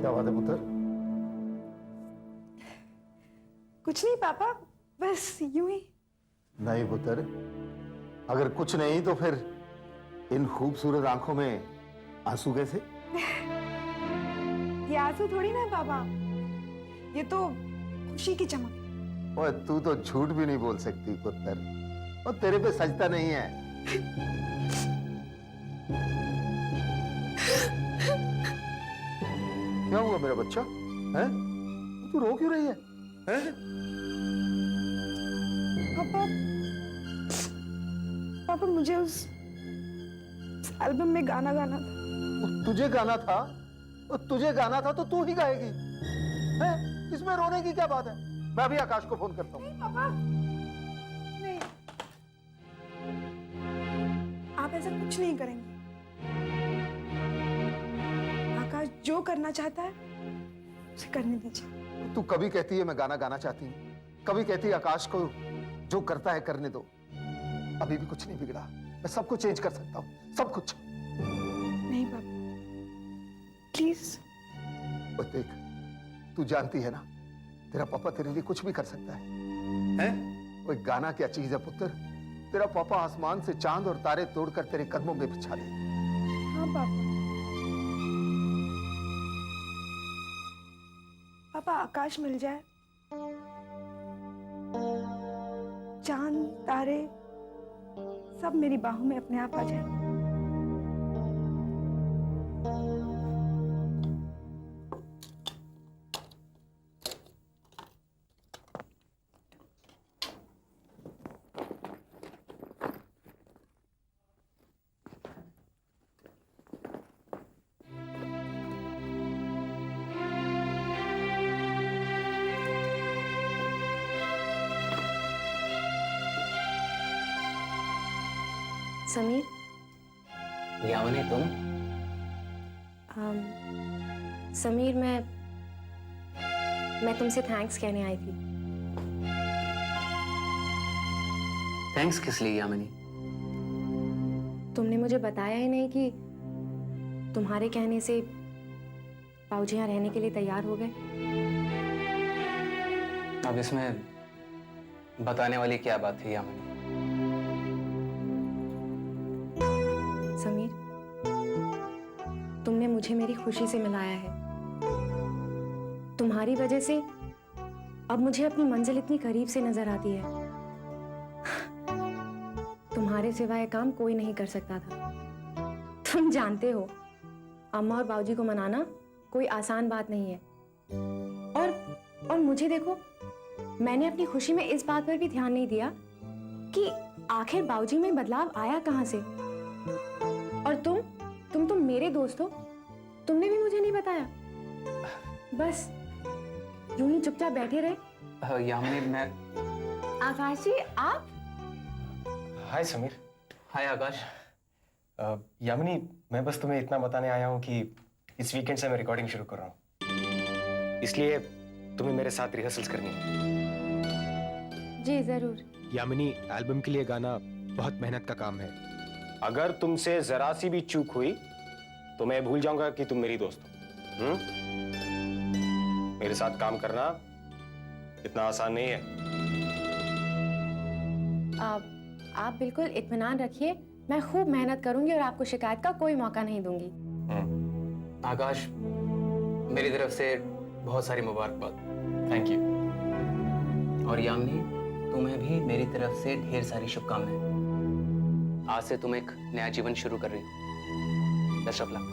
क्या बात है पुत्र? कुछ नहीं पापा, बस यूं ही। नहीं पुत्र, अगर कुछ नहीं तो फिर इन खूबसूरत आंखों में आंसू कैसे? ये आंसू थोड़ी ना है पापा, ये तो खुशी की चमक है। ओए तू तो झूठ भी नहीं बोल सकती पुत्र, और तेरे पे सजता नहीं है। क्या हुआ मेरा बच्चा? हैं? तू रो क्यों रही है? हैं? पापा, पापा मुझे उस एल्बम में गाना गाना था। तुझे गाना था? तुझे गाना था तो तू ही गाएगी। हैं? इसमें रोने की क्या बात है? मैं अभी आकाश को फोन करता हूँ। नहीं पापा, नहीं, आप ऐसा कुछ नहीं करेंगे। आकाश जो करना चाहता है उसे करने दीजिए। तू कभी कहती है मैं गाना गाना चाहती हूँ, कभी कहती है आकाश को जो करता है करने दो। अभी भी कुछ नहीं बिगड़ा, मैं सब कुछ चेंज कर सकता हूँ, सब कुछ। नहीं पापा, प्लीज। और देख, तू जानती है ना, तेरा पापा तेरे लिए कुछ भी कर सकता है। हैं? वो गाना क्या चीज है पुत्र? तेरा पापा आसमान से चांद और तारे तोड़कर तेरे कदमों में बिछा ले। हाँ पापा। पापा आकाश मिल जाए, चांद तारे सब मेरी बाहों में अपने आप आ जाए। समीर, यामिनी तुम? समीर मैं तुमसे थैंक्स कहने आई थी। थैंक्स किस लिए यामिनी? तुमने मुझे बताया ही नहीं कि तुम्हारे कहने से बाबूजी यहाँ रहने के लिए तैयार हो गए। अब इसमें बताने वाली क्या बात है यामिनी? समीर, तुमने मुझे मेरी खुशी से मिलाया है। तुम्हारी वजह से अब मुझे अपनी मंजिल इतनी करीब से नजर आती है। तुम्हारे सिवाय काम कोई नहीं कर सकता था। तुम जानते हो, अम्मा और बाबूजी को मनाना कोई आसान बात नहीं है। और मुझे देखो, मैंने अपनी खुशी में इस बात पर भी ध्यान नहीं दिया कि आखिर बाबूजी में बदलाव आया कहां से। और तुम तो मेरे दोस्त हो, तुमने भी मुझे नहीं बताया। बस यूं ही चुपचाप बैठे रहे। यामिनी मैं... आकाश जी, आप? हाय समीर। हाय आकाश। यामिनी, मैं बस तुम्हें इतना बताने आया हूँ कि इस वीकेंड से मैं रिकॉर्डिंग शुरू कर रहा हूँ, इसलिए तुम्हें मेरे साथ रिहर्सल्स करनी है। जी जरूर। यामिनी, एल्बम के लिए गाना बहुत मेहनत का काम है। अगर तुमसे जरा सी भी चूक हुई तो मैं भूल जाऊंगा कि तुम मेरी दोस्त हो। मेरे साथ काम करना इतना आसान नहीं है। आप बिल्कुल इत्मीनान रखिए, मैं खूब मेहनत करूंगी और आपको शिकायत का कोई मौका नहीं दूंगी। आकाश, मेरी तरफ से बहुत सारी मुबारकबाद। Thank you. और यामिनी, तुम्हें भी मेरी तरफ से ढेर सारी शुभकामनाएं। आज से तुम एक नया जीवन शुरू कर रही हो। Best of luck.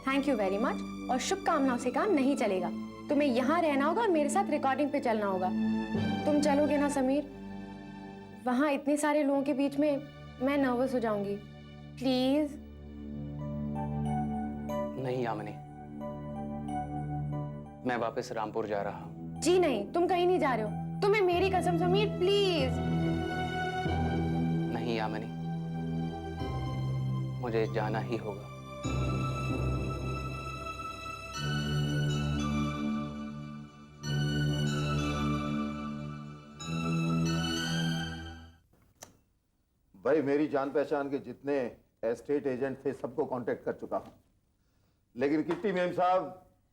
Thank you very much. और शुभकामनाओं से काम नहीं चलेगा, तुम्हें यहाँ रहना होगा और मेरे साथ रिकॉर्डिंग पे चलना होगा। तुम चलोगे ना समीर? वहां इतने सारे लोगों के बीच में मैं नर्वस हो जाऊंगी। प्लीज। नहीं यामिनी, मैं वापस रामपुर जा रहा हूँ। जी नहीं, तुम कहीं नहीं जा रहे हो। तुम्हें मेरी कसम समीर, प्लीज। नहीं यामिनी, मुझे जाना ही होगा। भाई मेरी जान पहचान के जितने एस्टेट एजेंट थे सबको कांटेक्ट कर चुका हूं, लेकिन किट्टी मेम साहब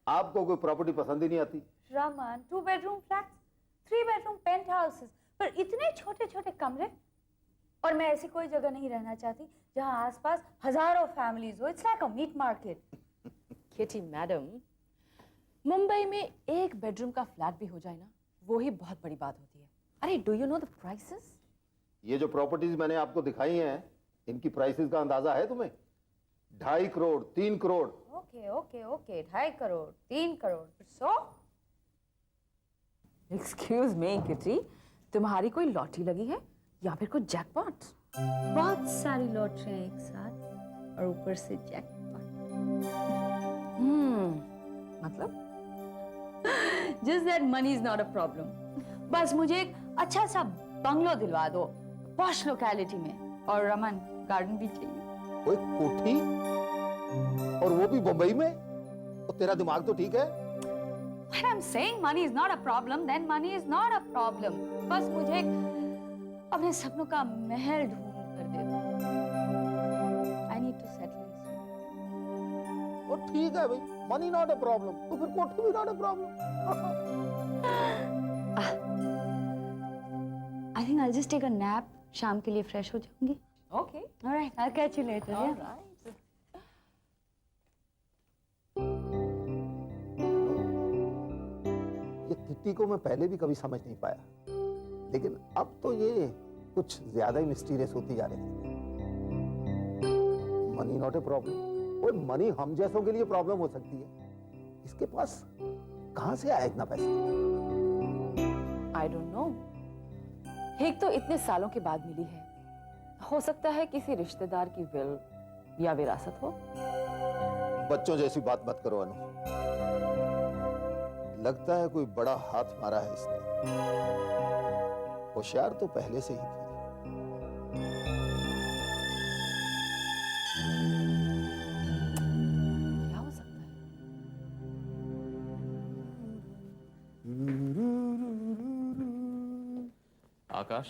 आपको कोई प्रॉपर्टी पसंद ही नहीं आती? Raman, 2-bedroom flats, 3-bedroom penthouses, पर इतने छोटे छोटे कमरे। और मैं ऐसी कोई जगह नहीं रहना चाहती जहां आसपास हजारों फैमिलीज हो। It's like a meat market. Kitty madam, Mumbai में 1 बेडरूम का फ्लैट भी हो जाए ना, वो ही बहुत बड़ी बात होती है। अरे do you know the prices? ये जो प्रॉपर्टीज मैंने आपको दिखाई हैं, इनकी प्राइसेस का अंदाजा है तुम्हें? 2.5 crore, 3 crore. Okay okay okay, 2.5 crore, 3 crore. So excuse me kitty, तुम्हारी कोई लॉटरी लगी है या फिर कोई जैकपॉट? बहुत सारी लॉटरियां एक साथ और ऊपर से जैकपॉट। मतलब? Just that money is not a problem. बस मुझे एक अच्छा सा बंगलो दिलवा दो, पॉश लोकेलिटी में, और रमन गार्डन भी चाहिए। ओए कोठी, और वो भी मुंबई में? तो तेरा दिमाग तो ठीक है? When I'm saying money is not a problem, then money is not a problem. बस मुझे अपने सपनों का महल ढूंढ कर दे दो। I need to settle in soon. वो ठीक है भाई, मनी नॉट अ प्रॉब्लम, तो फिर कोठी भी not a problem. I think I'll just take a nap. शाम के लिए फ्रेश हो जाऊंगी। Okay. All right, I'll catch you later. All Yeah. right. ये किट्टी को मैं पहले भी कभी समझ नहीं पाया, लेकिन अब तो ये कुछ ज्यादा ही मिस्टीरियस होती जा रही है। Money not a problem. और मनी हम जैसों के लिए प्रॉब्लम हो सकती है, इसके पास कहां से आया इतना पैसा? I don't know. एक तो इतने सालों के बाद मिली है, हो सकता है किसी रिश्तेदार की विल या विरासत हो। बच्चों जैसी बात मत करो अनु, लगता है कोई बड़ा हाथ मारा है इसने। होशियार तो पहले से ही थी। क्या हो सकता है? आकाश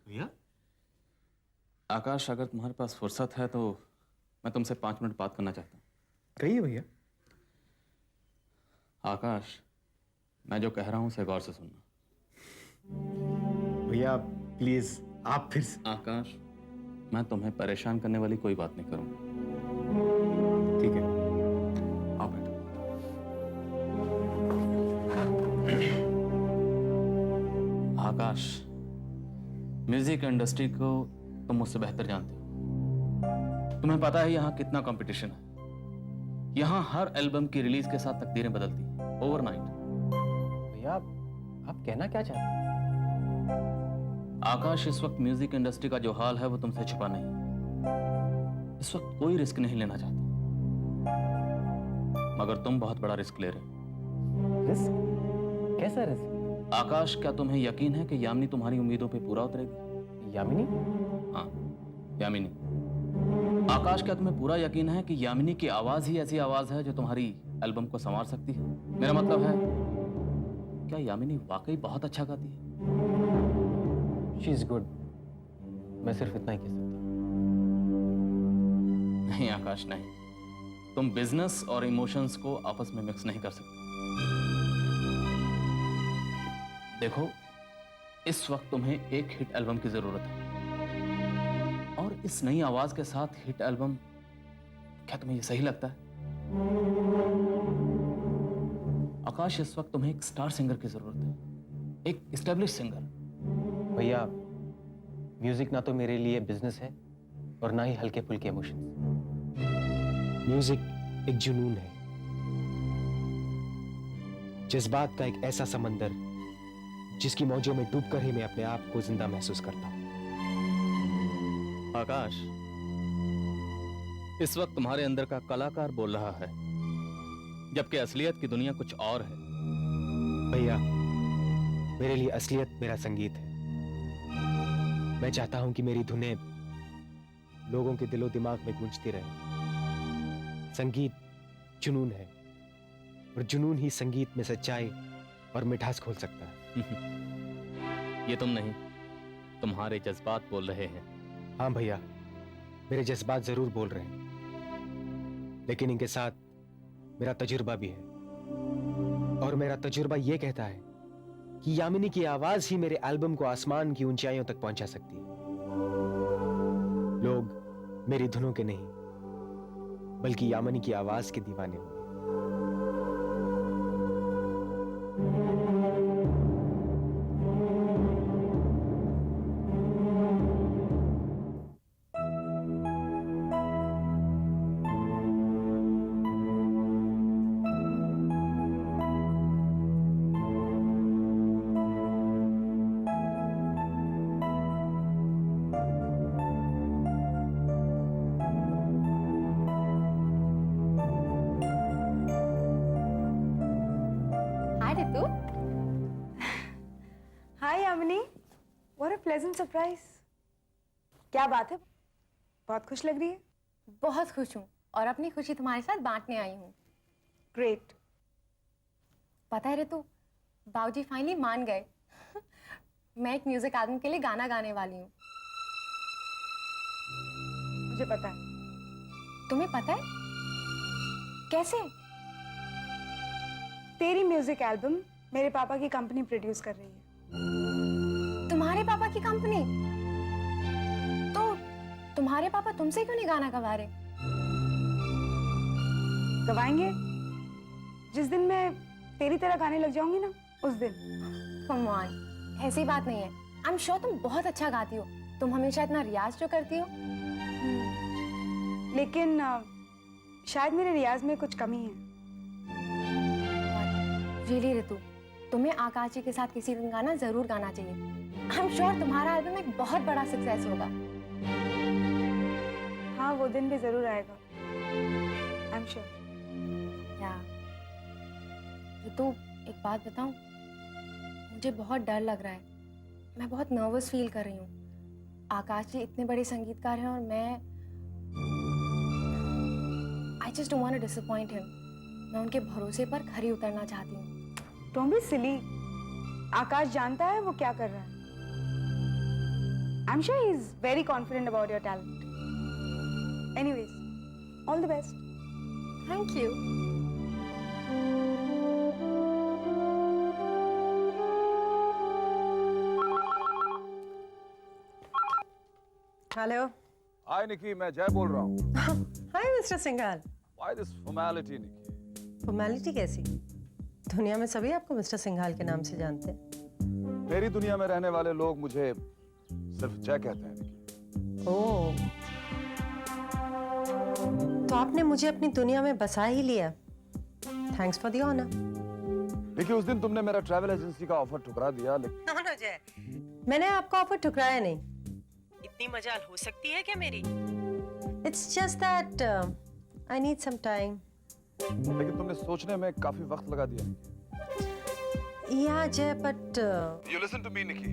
भैया, आकाश अगर तुम्हारे पास फुर्सत है तो मैं तुमसे 5 मिनट बात करना चाहता हूँ। कहिए भैया। आकाश, मैं जो कह रहा हूँ उसे गौर से सुनना। भैया प्लीज आप फिर से। आकाश, मैं तुम्हें परेशान करने वाली कोई बात नहीं करूँगा। ठीक है। आओ बैठो। आकाश, म्यूजिक इंडस्ट्री को तुम मुझसे बेहतर जानते हो। तुम्हें पता है यहाँ कितना कंपटीशन है। यहाँ हर एल्बम की रिलीज के साथ तकदीरें बदलती हैं ओवरनाइट। भैया आप कहना क्या चाहते हैं? आकाश, इस वक्त म्यूजिक इंडस्ट्री का जो हाल है वो तुमसे छिपा नहीं है। इस वक्त कोई रिस्क नहीं लेना चाहता, मगर तुम बहुत बड़ा रिस्क ले रहे हो। रिस्क? कैसा रिस्क? आकाश, क्या तुम्हें यकीन है कि यामिनी तुम्हारी उम्मीदों पे पूरा उतरेगी? यामिनी? हाँ, यामिनी। आकाश, क्या तुम्हें पूरा यकीन है कि यामिनी की आवाज ही ऐसी आवाज है जो तुम्हारी एल्बम को संवार सकती है? मेरा मतलब है, क्या यामिनी वाकई बहुत अच्छा गाती है? She is good. मैं सिर्फ इतना ही कह सकता हूँ। नहीं आकाश, नहीं। तुम बिजनेस और इमोशंस को आपस में मिक्स नहीं कर सकते। देखो, इस वक्त तुम्हें एक हिट एल्बम की जरूरत है, और इस नई आवाज के साथ हिट एल्बम, क्या तुम्हें ये सही लगता है? आकाश, इस वक्त तुम्हें एक स्टार सिंगर की जरूरत है, एक एस्टेब्लिश सिंगर। भैया, म्यूजिक ना तो मेरे लिए बिजनेस है और ना ही हल्के फुल्के इमोशंस। म्यूजिक एक जुनून है, जज्बात का एक ऐसा समंदर जिसकी मौजों में डूबकर ही मैं अपने आप को जिंदा महसूस करता हूं। आकाश, इस वक्त तुम्हारे अंदर का कलाकार बोल रहा है, जबकि असलियत की दुनिया कुछ और है। भैया, मेरे लिए असलियत मेरा संगीत है। मैं चाहता हूं कि मेरी धुनें लोगों के दिलो दिमाग में गूंजती रहे। संगीत जुनून है, और जुनून ही संगीत में सच्चाई और मिठास खोल सकता है। ये तुम नहीं, तुम्हारे जज्बात बोल रहे हैं। हाँ भैया, मेरे जज्बात जरूर बोल रहे हैं, लेकिन इनके साथ मेरा तजुर्बा भी है। और मेरा तजुर्बा यह कहता है कि यामिनी की आवाज ही मेरे एल्बम को आसमान की ऊंचाइयों तक पहुंचा सकती है। लोग मेरी धुनों के नहीं बल्कि यामिनी की आवाज के दीवाने होंगे। Hi Ritu. Hi Yamini, what a pleasant surprise. क्या बात है, बहुत खुश लग रही है। बहुत खुश हूँ और अपनी खुशी तुम्हारे साथ बांटने आई हूँ। ग्रेट। पता है रितु, बाबूजी फाइनली मान गए। मैं एक म्यूजिक एल्बम के लिए गाना गाने वाली हूँ। मुझे पता है। तुम्हें पता है? कैसे? तेरी म्यूजिक एल्बम मेरे पापा की कंपनी प्रोड्यूस कर रही है। तुम्हारे पापा की कंपनी? तो तुम्हारे पापा तुमसे क्यों नहीं गाना गवा रहे? गवाएंगे जिस दिन मैं तेरी तरह गाने लग जाऊंगी ना, उस दिन। कम ऑन, ऐसी बात नहीं है। आई एम श्योर तुम बहुत अच्छा गाती हो। तुम हमेशा इतना रियाज जो करती हो। लेकिन शायद मेरे रियाज में कुछ कमी है। रियली रितु, तुम्हें आकाश जी के साथ किसी दिन गाना जरूर गाना चाहिए। आई एम श्योर तुम्हारा एल्बम एक बहुत बड़ा सक्सेस होगा। हाँ, वो दिन भी जरूर आएगा। आई एम श्योर। या रितु, एक बात बताऊं? मुझे बहुत डर लग रहा है। मैं बहुत नर्वस फील कर रही हूँ। आकाश जी इतने बड़े संगीतकार हैं और मैं I just don't want to disappoint him. मैं उनके भरोसे पर खरी उतरना चाहती हूँ। Don't be silly. आकाश जानता है वो क्या कर रहा है। I am sure he is very confident about your talent. Anyways, all the best. Thank you. Hello. Hi Nikki, मैं जय बोल रहा हूँ। Hi mister Singhal. Why this formality, Nikki? Formality कैसी? दुनिया में सभी आपको मिस्टर सिंघाल के नाम से जानते हैं। मेरी दुनिया में रहने वाले लोग मुझे सिर्फ जय कहते हैं निकी। ओह, तो आपने मुझे अपनी दुनिया में बसा ही लिया। Thanks for the honour. Nikki, उस दिन तुमने मेरा ट्रैवल एजेंसी का ऑफर ठुकरा दिया, लेकिन नो जय, मैंने आपका ऑफर ठुकराया नहीं। इतनी मजाल हो सकती है क्या मेरी? It's just that I need some time. लेकिन तुमने सोचने में काफी वक्त लगा दिया निकी। या जय, but You listen to me, निकी।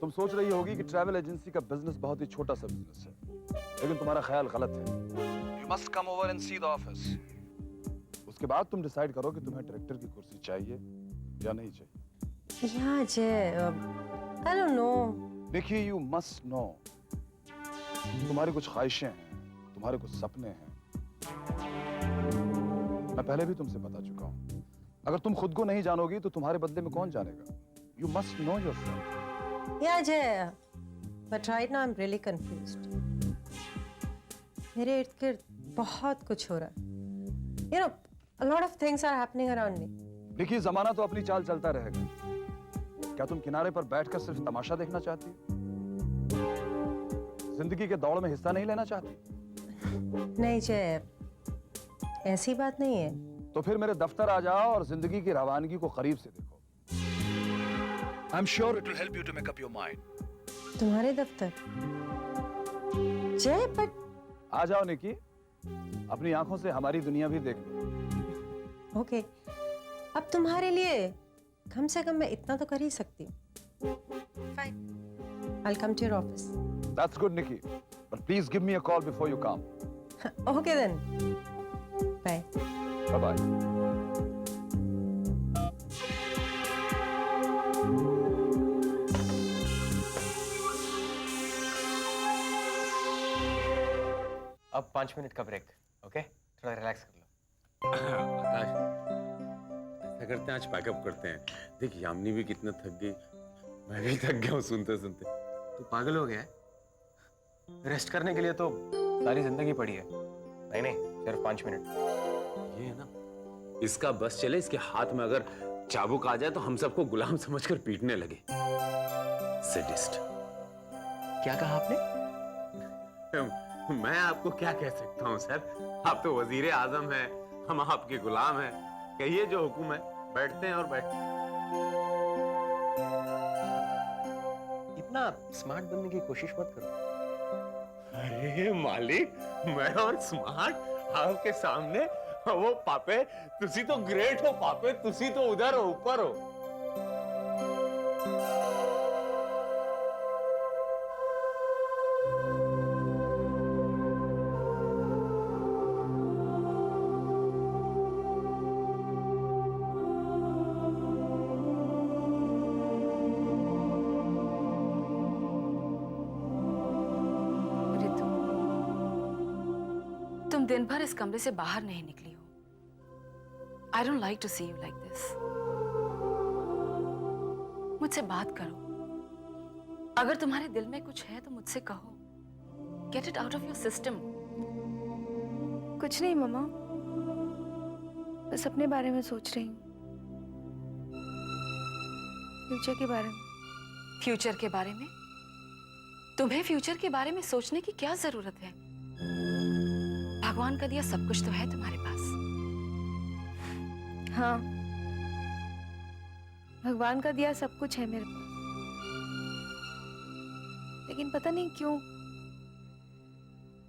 तुम सोच रही होगी कि ट्रैवल एजेंसी का बिजनेस बहुत ही छोटा सा बिजनेस है, लेकिन तुम्हारा ख्याल गलत है। You must come over and see the office। उसके बाद तुम डिसाइड करो कि तुम्हें डायरेक्टर की कुर्सी चाहिए या नहीं चाहिए। या Jai, I don't know. Nikki, you must know। तुम्हारी कुछ ख्वाहिशें हैं, तुम्हारे कुछ सपने हैं। मैं पहले भी तुमसे बता चुका हूं। अगर तुम खुद को नहीं जानोगी तो तुम्हारे बदले में कौन जानेगा? You must know yourself। या जय, but right now I'm really confused। मेरे इर्द गिर्द बहुत कुछ हो रहा है। You know, a lot of things are happening around me। निकी, जमाना तो अपनी चाल चलता रहेगा। क्या तुम किनारे पर बैठकर सिर्फ तमाशा देखना चाहती हो? जिंदगी के दौड़ में हिस्सा नहीं लेना चाहती? नहीं जय, ऐसी बात नहीं है। तो फिर मेरे दफ्तर आ जाओ और जिंदगी की रवानगी को करीब से देखो। I'm sure it will help you to make up your mind। तुम्हारे दफ्तर? जय, बट आ जाओ निकी, अपनी आंखों से हमारी दुनिया भी देख लो। ओके, अब तुम्हारे लिए कम से कम मैं इतना तो कर ही सकती हूँ। Fine, I'll come to your office। That's good, Nikki, but please give me a call before you come। Okay then, bye। Bye bye। अब 5 मिनट का ब्रेक, ओके? थोड़ा रिलैक्स कर लो। आकाश, ऐसा करते हैं, आज पैकअप करते हैं। देख यामिनी भी कितना थक गई, मैं भी थक गया हूँ सुनते सुनते। तू पागल हो गया है? रेस्ट करने के लिए तो सारी जिंदगी पड़ी है। नहीं नहीं, सिर्फ 5 मिनट। ये है ना, इसका बस चले, इसके हाथ में अगर चाबुक आ जाए तो हम सबको गुलाम समझकर पीटने लगे। सैडिस्ट। क्या कहा आपने? मैं आपको क्या कह सकता हूँ सर, आप तो वजीर आजम हैं, हम आपके गुलाम हैं। कहिए जो हुक्म है, बैठते हैं और बैठते हैं। इतना स्मार्ट बनने की कोशिश मत करो। अरे मालिक, मैं और स्मार्ट आपके सामने, वो पापे तुसी तो ग्रेट हो, पापे तुसी तो उधर हो, ऊपर हो। तुम दिन भर इस कमरे से बाहर नहीं निकली हो। I don't like to see you like this. मुझसे बात करो। अगर तुम्हारे दिल में कुछ है तो मुझसे कहो। Get it out of your system. कुछ नहीं मम्मा, बस अपने बारे में सोच रही हूँ, फ्यूचर के बारे में। फ्यूचर के बारे में? तुम्हें फ्यूचर के बारे में सोचने की क्या जरूरत है? भगवान का दिया सब कुछ तो है तुम्हारे पास। हाँ, भगवान का दिया सब कुछ है मेरे पास, लेकिन पता नहीं क्यों,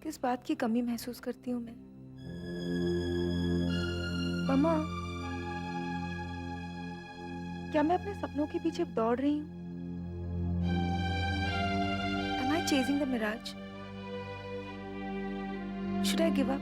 किस बात की कमी महसूस करती हूँ मैं। मम्मा, क्या मैं अपने सपनों के पीछे दौड़ रही हूँ? Am I chasing the mirage? Should I give up?